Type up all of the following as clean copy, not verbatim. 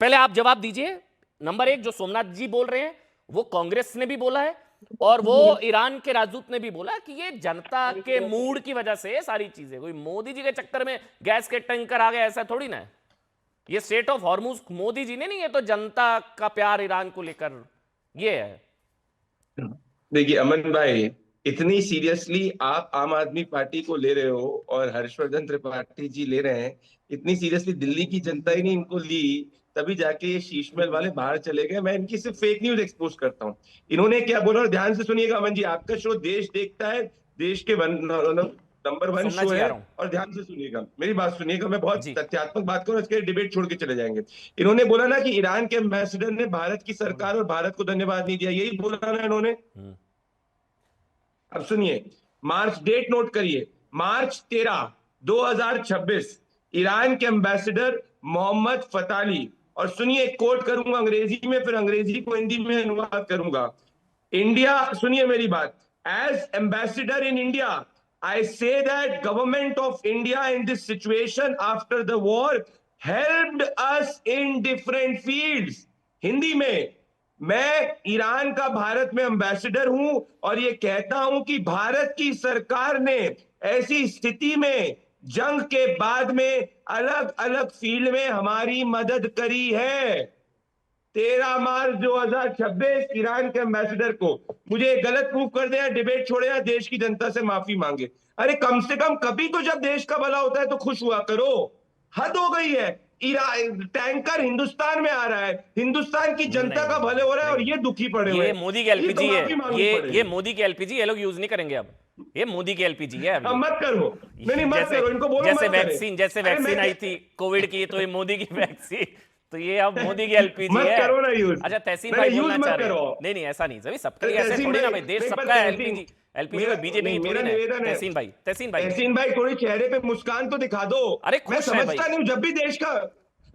पहले आप जवाब दीजिए। नंबर एक, जो सोमनाथ जी बोल रहे हैं वो कांग्रेस ने भी बोला है और वो ईरान के राजदूत ने भी बोला कि ये जनता के मूड की वजह से सारी चीजें, कोई मोदी जी के चक्कर में गैस के टैंकर आ गए ऐसा थोड़ी ना है। ये state of Hormuz Modi ji ने नहीं, ये तो जनता का प्यार ईरान को लेकर ये है। देखिए अमन भाई, इतनी सीरियसली आप आम आदमी पार्टी को ले रहे हो और हर्षवर्धन त्रिपाठी जी ले रहे हैं, इतनी सीरियसली दिल्ली की जनता ही नहीं इनको ली, तभी जाके ये शीशमहल वाले बाहर चले गए। मैं इनकी सिर्फ फेक न्यूज एक्सपोज करता हूँ। इन्होंने क्या बोला, और ध्यान से सुनिएगा अमन जी, आपका शो देश देखता है, देश के नंबर वन सोमनाथ शो जी आ है। रहा हूं और ध्यान से सुनिएगा, मेरी बात सुनिएगा, मैं बहुत जी। तथ्यात्मक बात करूँ, इसके डिबेट छोड़ के चले जाएंगे। इन्होंने बोला ना कि ईरान के एम्बेसडर ने भारत की सरकार और भारत को धन्यवाद नहीं दिया, यही बोला ना इन्होंने। अब सुनिए, मार्च डेट नोट करिए, मार्च 13, 2026, ईरान के एम्बेसडर मोहम्मद फताली, और सुनिए कोट करूंगा अंग्रेजी में, फिर अंग्रेजी को हिंदी में अनुवाद करूंगा। इंडिया, सुनिए मेरी बात, as ambassador in India I say that government of India in this situation after the war helped us in different fields. Hindi में, मैं ईरान का भारत में एम्बेसडर हूं और ये कहता हूं कि भारत की सरकार ने ऐसी स्थिति में जंग के बाद में अलग अलग फील्ड में हमारी मदद करी है। 13 मार्च 2026 ईरान के एम्बेसडर को, मुझे गलत प्रूव कर दे या डिबेट छोड़े या देश की जनता से माफी मांगे। अरे कम से कम कभी तो जब देश का भला होता है तो खुश हुआ करो। हद हो गई है। ईरान टैंकर हिंदुस्तान में आ रहा है, हिंदुस्तान की जनता का भले हो रहा है और ये दुखी पड़े हुए ये हैं। मोदी की ये तो एलपीजी है, माफी मांगनी ये पड़ेगी। मोदी की एलपीजी ये लोग यूज नहीं करेंगे अब। ये मोदी की एलपीजी है अब अब ये। मत करो, नहीं नहीं मत जैसे करो, इनको बोलो जैसे मत करे। वैक्सीन जैसे अरे मैं वैक्सीन आई थी कोविड की, तो ये मोदी की वैक्सीन, तो ये अब मोदी की एलपीजी मत है। करो ना यूज। अच्छा तहसीन नहीं भाई नहीं यूज बोलना चाह मत रहे हैं। करो। नहीं नहीं ऐसा नहीं, सभी सबके अरे लिए ऐसे तहसीन थोड़ी ना भाई, भाई, देश नहीं पर सबका है। तहसीन, एलपीजी एलपीजी मेरा कोई बीजेपी नहीं, की थोड़ी मेरा ना है। निवेदन है, तहसीन भाई तहसीन भाई थोड़ी चेहरे पे मुस्कान तो दिखा दो। अरे मैं खुश हैं भाई समझता नहीं हूँ, जब भी देश का,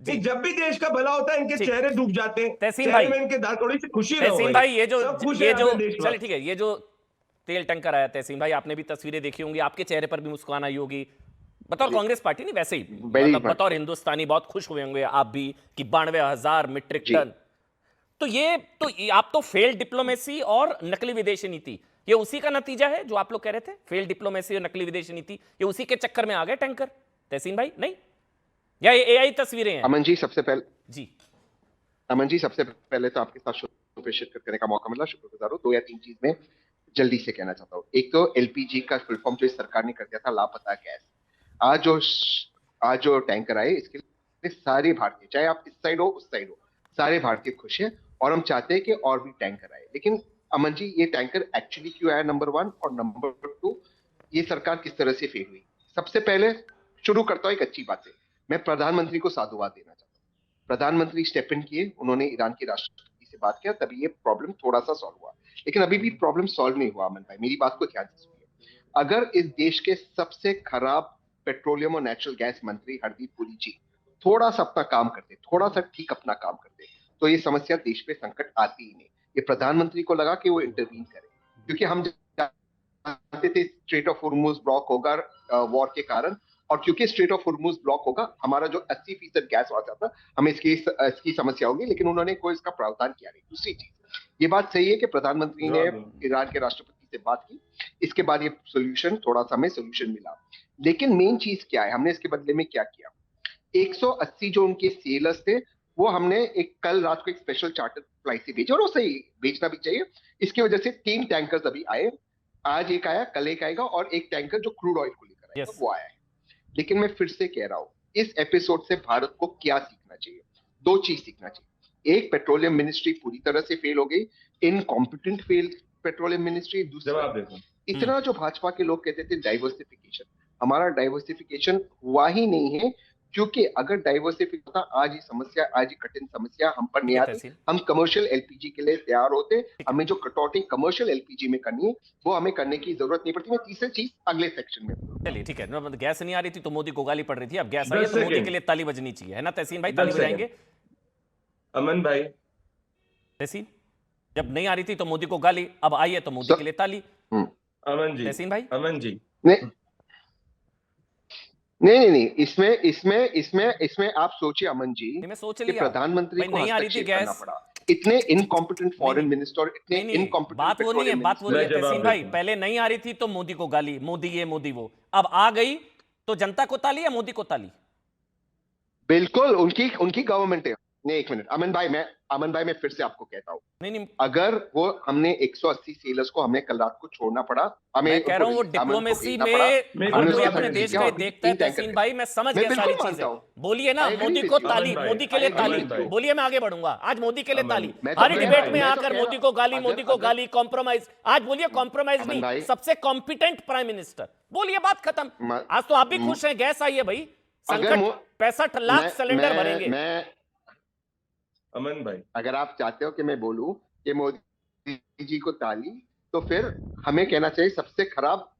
जी। नहीं जब भी देश का भला होता है इनके ठीक, चेहरे डूब जाते हैं। तहसीन चेहरे भाई, में इनके दांत, थोड़ी सी खुशी रहो तहसीन भाई। भाई सब खुश है ये जो अपने चले देशवासी। ठीक है, ये जो तेल टंकर आया तहसीन भाई, आपने भी तस्वीरें देखी होंगी, आपके चेहरे पर भी मुस्कान आई होगी। बतौर जी कांग्रेस पार्टी नहीं, वैसे ही वेरी मतलब मच बतौर सो। हिंदुस्तानी बहुत खुश हुए होंगे आप भी कि 92,000 मीट्रिक जी टन। आप तो फेल्ड डिप्लोमेसी और नकली विदेशी नीति, ये उसी का नतीजा है जो आप लोग कह रहे थे, फेल्ड डिप्लोमेसी और नकली विदेशी नीति, ये उसी के चक्कर में आ गए टैंकर तहसीन भाई, नहीं? या ये एआई तस्वीरें हैं? अमन जी सबसे पहले जी अमन जी सबसे पहले तो आपके साथ शो पे शिरकत करने का मौका मिला, शुक्रगुजार हूं। 2 या 3 चीज में जल्दी से कहना चाहता हूँ। एक तो एलपीजी का फुल फॉर्म जो इस सरकार ने कर दिया था, लापता गैस। आज जो टैंकर आए, इसके लिए सारे भारतीय, चाहे आप इस साइड हो उस साइड हो, सारे भारतीय खुश हैं और हम चाहते हैं कि और भी टैंकर आए। लेकिन अमन जी, ये टैंकर एक्चुअली क्यों आया, नंबर 1, और नंबर 2, ये सरकार किस तरह से फेल हुई। सबसे पहले शुरू करता हूं एक अच्छी बात से। मैं प्रधानमंत्री को साधुवाद देना चाहता हूं। प्रधानमंत्री स्टेप इन किए, उन्होंने ईरान के राष्ट्रपति से बात किया, तभी ये प्रॉब्लम थोड़ा सा सॉल्व हुआ। लेकिन अभी भी प्रॉब्लम सॉल्व नहीं हुआ। अमन भाई मेरी बात को ध्यान से सुनिए। अगर इस देश के सबसे खराब पेट्रोलियम और नेचुरल गैस मंत्री हरदीप पुरी जी थोड़ा सा अपना काम करते, थोड़ा सा ठीक अपना काम करते, तो ये समस्या देश पे संकट आती ही नहीं। ये प्रधानमंत्री को लगा कि वो इंटरवीन करे, क्योंकि हम जानते थे स्ट्रेट ऑफ हुर्मुज ब्लॉक होगा वॉर के कारण, और क्योंकि स्ट्रेट ऑफ हुर्मुज ब्लॉक होगा, हमारा जो 80% गैस आ जाता, हमें इसकी समस्या होगी। लेकिन उन्होंने कोई इसका प्रावधान किया नहीं। दूसरी चीज, ये बात सही है कि प्रधानमंत्री ने ईरान के राष्ट्रपति से बात की, इसके बाद ये सोल्यूशन, थोड़ा सा हमें सोल्यूशन मिला। लेकिन मेन चीज क्या है, हमने इसके बदले में क्या किया। 180 जो उनके सेलर्स थे, वो हमने एक कल रात को एक स्पेशल चार्टर फ्लाइट से भेजे, और वो सही भेजना भी चाहिए। इसकी वजह से 3 टैंकर्स अभी आए, आज एक आया, कल एक आएगा, और एक टैंकर जो क्रूड ऑयल को लेकर आएगा यस वो आया है। लेकिन मैं फिर से कह रहा हूं, इस एपिसोड से भारत को क्या सीखना चाहिए। 2 चीज सीखना चाहिए। एक, पेट्रोलियम मिनिस्ट्री पूरी तरह से फेल हो गई, इनकॉम्पिटेंट फेल पेट्रोलियम मिनिस्ट्री। दूसरा, इतना जो भाजपा के लोग कहते थे डाइवर्सिफिकेशन, हमारा डाइवर्सिफिकेशन हुआ ही नहीं है। क्योंकि अगर डाइवर्सिफिकेशन होता, आज ये समस्या, आज ये कठिन समस्या हम पर ठीक नहीं है आती। तहसीन, हम कमर्शियल एलपीजी के लिए तैयार होते। ठीक है। हमें जो कटौती कमर्शियल एलपीजी में करनी है, वो हमें करने की जरूरत नहीं पड़ती। मैं तीसरी चीज अगले सेक्शन में चलिए ठीक है, मतलब गैस नहीं आ रही थी तो मोदी को गाली पड़ रही थी, अब गैस आई है 10 तो मोदी के सेकेंड, लिए ताली बजनी चाहिए, है ना तहसीन भाई? 10 ताली सेकेंड बजाएंगे अमन भाई। तहसीन? जब नहीं आ रही थी तो मोदी को गाली, अब आई है तो मोदी के सब। लिए ताली। हम्म, अमन जी, तहसीन भाई अमन जी, नहीं नहीं, इसमें इसमें इसमें इसमें आप सोचिए अमन जी नहीं, मैं सोच कि लिया प्रधानमंत्री भाई, को नहीं आ रही थी हस्तक्षेप करना गैस। पड़ा। इतने इनकॉम्पिटेंट नहीं फॉरेन नहीं मिनिस्टर और इतने नहीं नहीं, इनकॉम्पिटेंट बात वो नहीं है, पेट्रोलियम बात वो नहीं मैं है मिनिस्टर। तहसीन जवाब भाई। देता हूँ। पहले नहीं आ रही थी तो मोदी को गाली, मोदी ये मोदी वो। अब आ गई तो जनता को ताली या मोदी को ताली? बिल्कुल उनकी उनकी गवर्नमेंट है। नहीं, एक मिनट अमन भाई मैं फिर से आपको कहता हूँ, नहीं नहीं, अगर वो हमने 180 सेलर्स को हमने कल रात को छोड़ना पड़ा, हमें मैं कह उनको रहा हूँ वो सामान को डिप्लोमेसी भेजना पड़ा, में मेरे हर को हमने कोई उसके जवाब अपने साथ देने देश किया का ही और दीजिए। देखता है 3 टैंकर तहसीन गए। भाई, मैं समझ मैं गया बिल्कुल सारी मानता चीजें। हूँ। बोलिए ना, आई एग्री मोदी विद को यू। ताली, अमन भाई, मोदी के लिए आई एग्री ताली। अमन विद भाई, यू। बोलिए, मैं आगे बढ़ूंगा। आज मोदी के लिए ताली। मैं तो हर कह अमन रहा डिबेट हूं, में भाई, मैं तो आकर कह मोदी रहा को हूं, गाली, मोदी को अगर गाली, कॉम्प्रोमाइज। आज बोलिए कॉम्प्रोमाइज अमन नहीं, भाई सबसे कॉम्पिटेंट प्राइम मिनिस्टर। बोलिए, बात खत्म। म- आज तो आप भी म- खुश हैं, गैस आई है भाई। अगर संकट, 65 लाख सिलेंडर भरेंगे। मैं अमन भाई, अगर आप चाहते हो कि मैं बोलूं कि मोदी जी को ताली, तो फिर हमें कहना चाहिए सबसे खराब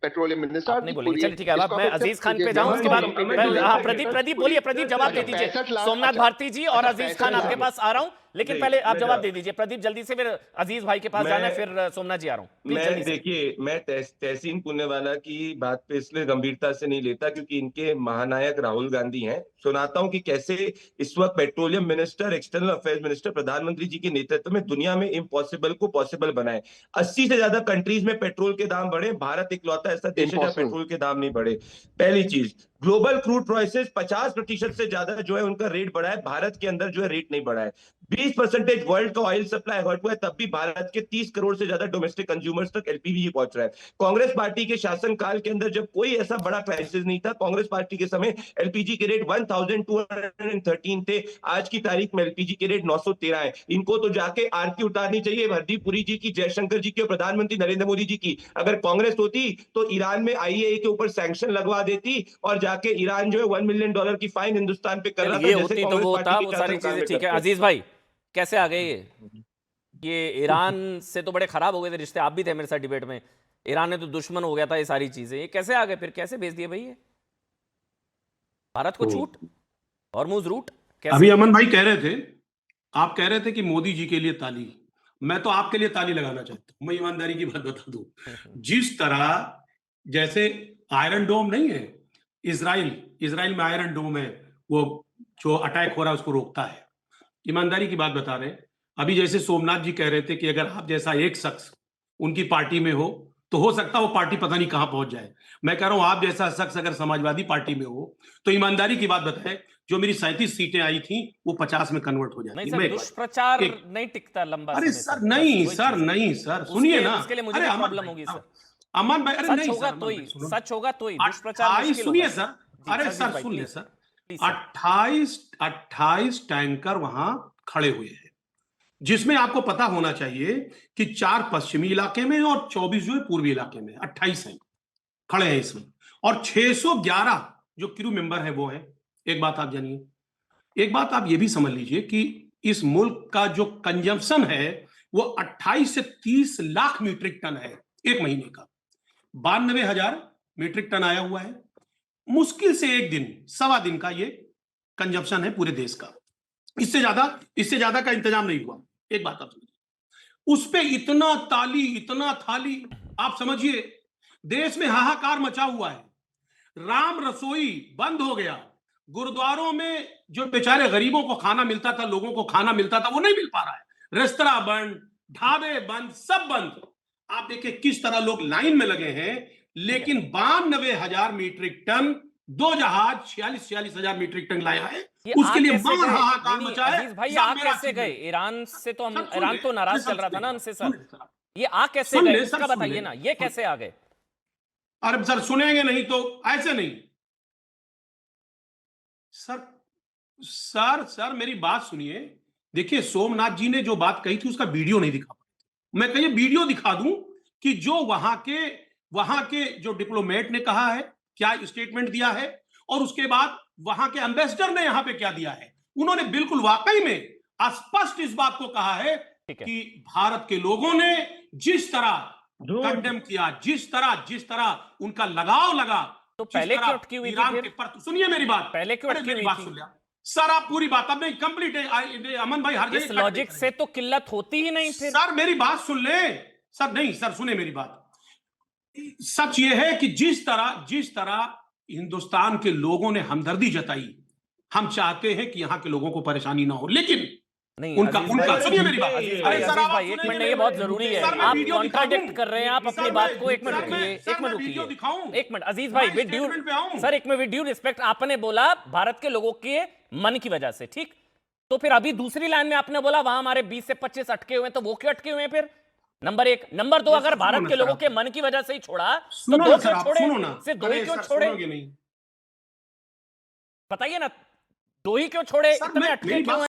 पेट्रोलियम मिनिस्टर आप नहीं की बोलेंगे, पूरी है। चलिए ठीक है। अब इसको आप मैं अजीज एक्सेप्ट खान कीजिए, पे मैं जाऊं, उसके मानता हूँ बाद अमन जी, हाँ, एक प्रदीप, सेकंड। प्रदीप बोलिए, प्रदीप जवाब दे अच्छा दीजिए। 65 लाख, सोमनाथ अच्छा भारती जी और अच्छा अजीज खान 65 आपके लाख। पास आ रहा हूं, लेकिन नहीं, पहले आप मैं जवाब जवाब- दे दीजिए। प्रदीप जल्दी से, फिर अजीज भाई के पास मैं जाना है, फिर सोमनाथ जी आ रहा हूं, प्लीज मैं जल्दी से। देखिए, मैं तहसीन पुनेवाला की बात पे इसलिए गंभीरता से नहीं लेता क्योंकि इनके महानायक राहुल गांधी हैं। सुनाता हूं कि कैसे इस वक्त petroleum minister, external affairs minister प्रधानमंत्री जी के नेतृत्व में दुनिया में इम्पॉसिबल को पॉसिबल बनाए। 80 से ज्यादा कंट्रीज में पेट्रोल के दाम बढ़े, भारत इकलौता ऐसा देश है जहां इम्पॉसिबल। पेट्रोल के दाम नहीं बढ़े। पहली चीज, ग्लोबल क्रूड प्राइसेस 50% से ज्यादा जो है उनका रेट बढ़ा है, भारत के अंदर जो है रेट नहीं बढ़ा है। 20% वर्ल्ड का ऑयल सप्लाई हर्ट हुआ है, तब भी भारत के 30 करोड़ से ज्यादा डोमेस्टिक कंज्यूमर्स तक एलपीजी पहुंच रहा है। कांग्रेस पार्टी के शासन काल के अंदर जब कोई ऐसा बड़ा क्राइसिस नहीं था, कांग्रेस पार्टी के समय एलपीजी के रेट 1213 थे। आज की तारीख में एलपीजी के रेट 913 है। इनको तो जाके आरती उतारनी चाहिए हरदीप पुरी जी की, जयशंकर जी की और प्रधानमंत्री नरेंद्र मोदी जी की। अगर कांग्रेस होती तो ईरान में आईएए के ऊपर सैंक्शन लगवा देती और जाके ईरान जो है $1 मिलियन की फाइन हिंदुस्तान पे कर चल, रहा था, ये जैसे होती तो कांग्रेस वो पार्टी था, के वो सारी शासन काल चीजें में ठीक है। करते हैं। अजीज भाई, कैसे आ गए ये ईरान से तो बड़े खराब हो गए थे रिश्ते, आप भी थे मेरे साथ डिबेट में। ईरान ने तो दुश्मन हो गया था, ये सारी चीजें, ये कैसे आ गए फिर? कैसे भेज दिए भाई ये भारत को तो छूट? हॉर्मुज रूट अभी कैसे? अमन भाई कह रहे थे, आप कह रहे थे कि मोदी जी के लिए ताली। मैं तो आपके लिए ताली लगाना चाहता हूं। मैं ईमानदारी की बात बता दूं, जिस तरह जैसे आयरन डोम नहीं है, इसराइल इसराइल में आयरन डोम है, वो जो अटैक हो रहा है उसको रोकता है। ईमानदारी की बात बता रहे हैं। अभी जैसे सोमनाथ जी कह रहे थे कि अगर आप जैसा एक शख्स उनकी पार्टी में हो तो हो सकता है वो पार्टी पता नहीं कहां पहुंच जाए। मैं कह रहा हूं आप जैसा शख्स अगर समाजवादी पार्टी में हो तो ईमानदारी की बात बताएं, जो मेरी 37 सीटें आई थी वो 50 में कन्वर्ट हो नहीं जाती। सर, मैं दुष्प्रचार एक नहीं टिकता लंबा अरे समय सर सर, बस नहीं वही सर, चीज है। नहीं सर, सुनिए ना। उसके लिए मुझे अरे भी अमन प्रॉब्लम भाई, होगी सर। अमन भाई, अरे सच नहीं होगा सर, तो अमन ही, भाई सुनो। सच होगा तो ही, दुष्प्रचार 28 मुश्किल सुनिए होगा सर, जी। अरे अजीज सर भाई, सुनिए please sir, please sir. 28 tanker वहां खड़े हुए हैं, जिसमें आपको पता होना चाहिए कि 4 पश्चिमी इलाके में और 24 जो है पूर्वी इलाके में, 28 हैं खड़े हैं इसमें, और 611 जो क्रू मेंबर है वो है। एक बात आप जानिए, एक बात आप ये भी समझ लीजिए कि इस मुल्क का जो कंजम्पशन है वो 28 से 30 लाख मीट्रिक टन है एक महीने का। 92,000 मीट्रिक टन आया हुआ है। मुश्किल से एक दिन, सवा दिन का ये कंजम्पशन है पूरे देश का। इससे ज्यादा का इंतजाम नहीं हुआ। एक बात आप समझिए, उस पे इतना ताली, इतना थाली, आप समझिए देश में हाहाकार मचा हुआ है। राम रसोई बंद हो गया। गुरुद्वारों में जो बेचारे गरीबों को खाना मिलता था, लोगों को खाना मिलता था, वो नहीं मिल पा रहा है। रेस्तरा बंद, ढाबे बंद, सब बंद। आप देखिए किस तरह लोग लाइन में लगे हैं, लेकिन 92,000 मीट्रिक टन, 2 जहाज 46,000 मीट्रिक टन लाया है। ये आ उसके लिए कैसे महान गए? नहीं हाहाकार नहीं मचा है। अजीज भाई, सब आ मेरा कैसे सुन गए? ले, ईरान से तो हम, सब सुन ईरान ले, तो नाराज अरे सब चल रहा था सुन ना ले, हमसे सुन सर। ले सर, ये आ कैसे सुन गए ले सर, इसका सुन बताइए ले, ना, ये कैसे आ गए? अरे सर सुनेंगे नहीं तो ऐसे नहीं। सर सर मेरी बात सुनिए। देखिए सोमनाथ जी ने जो बात कही थी उसका वीडियो नहीं दिखा पाए। मैं कहिए वीडियो दिखा दूं कि जो वहां के जो डिप्लोमेट ने कहा है, क्या स्टेटमेंट दिया है, और उसके बाद वहां के एम्बेसडर ने यहां पे क्या दिया है। उन्होंने बिल्कुल वाकई में स्पष्ट इस बात को कहा है ठीक है। कि भारत के लोगों ने जिस तरह झूठ। कंडेम किया, जिस तरह उनका लगाव लगा, तो जिस पहले क्यों तरह अटकी हुई थी ईरान फिर? के पर, सुनिए मेरी बात, पहले क्यों अरे अटकी मेरी हुई बात थी? सुन लिया सर, आप पूरी बात अब नहीं कंप्लीट है अमन भाई, हर इस जगह लॉजिक से तो किल्लत होती ही नहीं फिर। सर मेरी बात सुन ले। सर नहीं सर, सुने मेरी बात। सच ये है कि जिस तरह हिंदुस्तान के लोगों ने हमदर्दी जताई, हम चाहते हैं कि यहाँ के लोगों को परेशानी ना हो, लेकिन नहीं उनका अजीज उनका भाई, सुनिए मेरी बात। अजीज अरे भाई, सर, अजीज भाई, एक मिनट, ये बहुत जरूरी है। सर, मैं आप वीडियो दिखा कॉन्ट्राडिक्ट दूं। कर रहे हैं आप सर, अपनी मैं- बात को। एक मिनट सर, रुकिए, मैं- एक सर, मिनट मैं वीडियो रुकिए, दिखाऊं? एक मिनट अजीज भाई, मैं विद ड्यू स्टेटमेंट पे आऊं? सर, एक में विद ड्यू रिस्पेक्ट, आपने बोला भारत के लोगों के मन की वजह से, ठीक, तो फिर अभी दूसरी लाइन में आपने बोला वहां हमारे 20 से 25 अटके हुए हैं, तो वो क्यों अटके हुए हैं फिर? नंबर एक। नंबर दो, अगर भारत के लोगों के मन की वजह से ही छोड़ा तो सुनो दो ना सर, क्यों आप छोड़े? सुनो ना, सिर्फ दो ही अरे क्यों सर, छोड़े? सुनोगे नहीं? बताइए ना, दो ही क्यों छोड़े? सर, इतने मैं- अटके मेरी क्यों बात